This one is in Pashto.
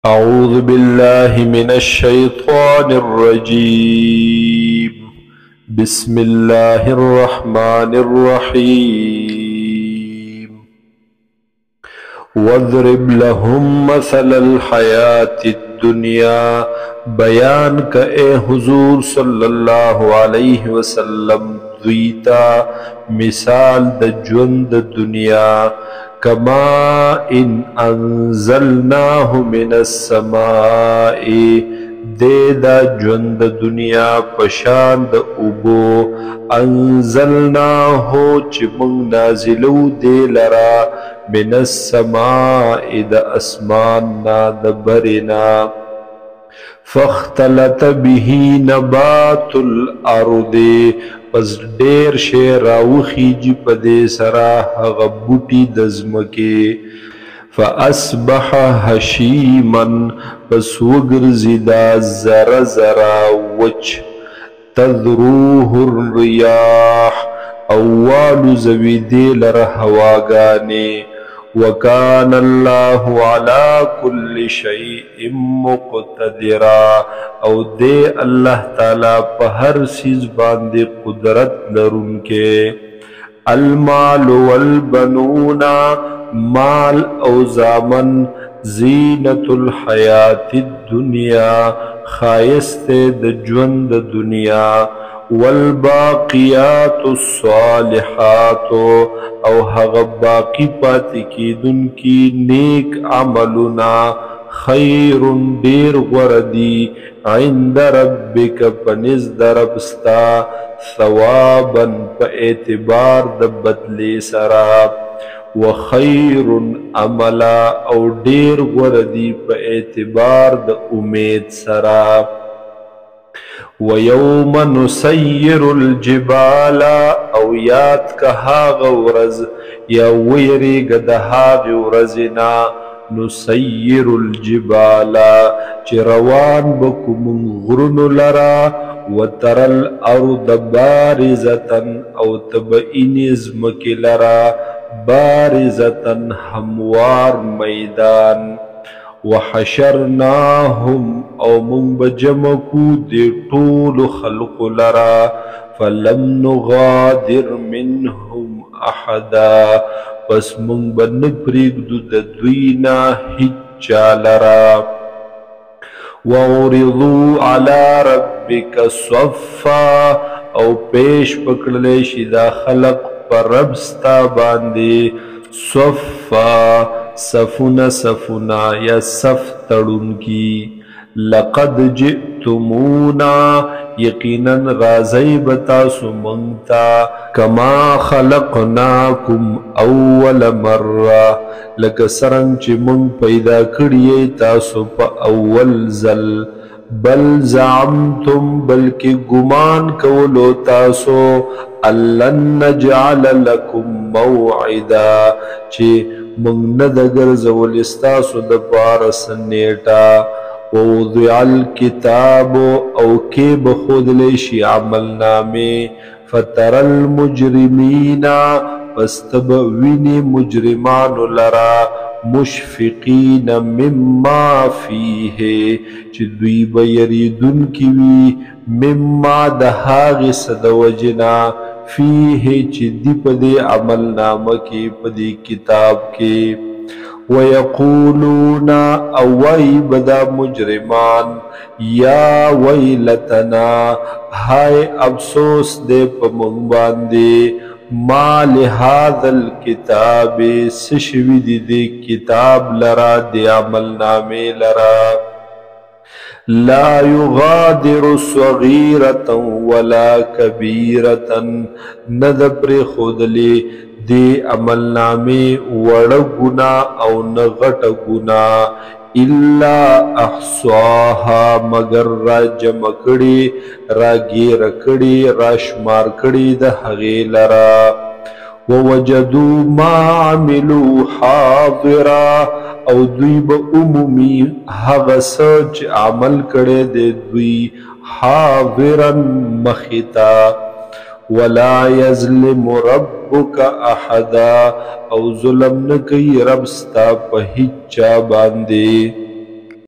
أعوذ بالله من الشيطان الرجيم. بسم الله الرحمن الرحيم. واضرب لهم مثل الحياة الدنيا. بیان کا اے حضور صلی اللہ علیہ وسلم دویتا مثال د ژوند دنیا کما ان انزلناه من السماء دے دا ژوند دنیا پشان د اوبو انزلناه چې موږ نازلو دے لرا من السماء د اسمان نا د برنا فاختلط به نبات الارض پس ډیر شی راوخیږي په دې سره هغه بوټي د ځمکې فاصبح هشیما پس وګرځي دا زره زره وچ تذروه الرياح او والوزوي دې لره هواګانې وكان الله على كل شيء مقتدرا او دے اللہ تعالی په هر چیز باندې قدرت لرونکے المال والبنون مال او زامن زینت الحیات الدنیا خایست د ژوند دنیا والباقیات الصالحات او هغه باقی پاتې کیدونکي نیک عملونه خیر ډیر غوره دي عند ربک پنځ دربستا ثوابا په اعتبار د بدلی سره وخیر عملا او ډیر غوره دي په اعتبار د امید سره وَيَوْمَ نُسَيِّرُ الْجِبَالَ او یاد که هاغه ورځ یا ویریږه د هاغې ورځې نه نُسَيِّرُ الْجِبَالَ چې روان به کو موږ غرونو لره وَتَرَى الْأَرْضَ بَارِزَةً او ته به وینې ځمکې لره بارزة هموار میدان وحشرناهم او من بجمکو دی طول خلق لرا فلم نغادر منهم احدا پس من بنپریگدو دوینا هچا لرا وعرضوا على ربك صفا او پیش پکڑلیشی دا خلق پر ربستا باندی صفا صفنا صفنا یا صف تڑن کی لقد جئتمونا یقینا رازی بتاسو منگتا کما خلقناکم اول مرہ لکه سرنگ چی منگ پیدا کریے تاسو پا اول زل بل زعمتم بلکہ گمان کولو تاسو اللن نجعل لکم موعدا چی منگ ندگر زول استاسو دپارس نیٹا ووضع الكتاب او کی بخود لیشی عمل نامی فتر المجرمین فاستبوینی مجرمان لرا مشفقین مما فیه چی دوی بیریدن کیوی مما دهاغ صدوجنا فیه چی دی پدی عمل نامہ کی پدی کتاب کی وَيَقُولُونَ اوئی بدا مجرمان یا ویلتنا ہائے افسوس دے پا منگ باندے ما لهذا الكتاب سشوی دی کتاب لرا دی عمل نامے لرا لا يغادر صغيرة ولا كبيرة ندبر خودلی دی عمل نامی وڑا گنا او نغٹ گنا الا احصاها مگر را جمع کڑی را گیر کڑی را شمار کڑی دا حغی لرا ووجدو ما عملو حاضرا او دوی با عمومی حغ سچ عمل کڑی دے دوی حاضرا مخیتا ولا يظلم ربك احدا او ظلم نکی رب ستا په هیچا باندې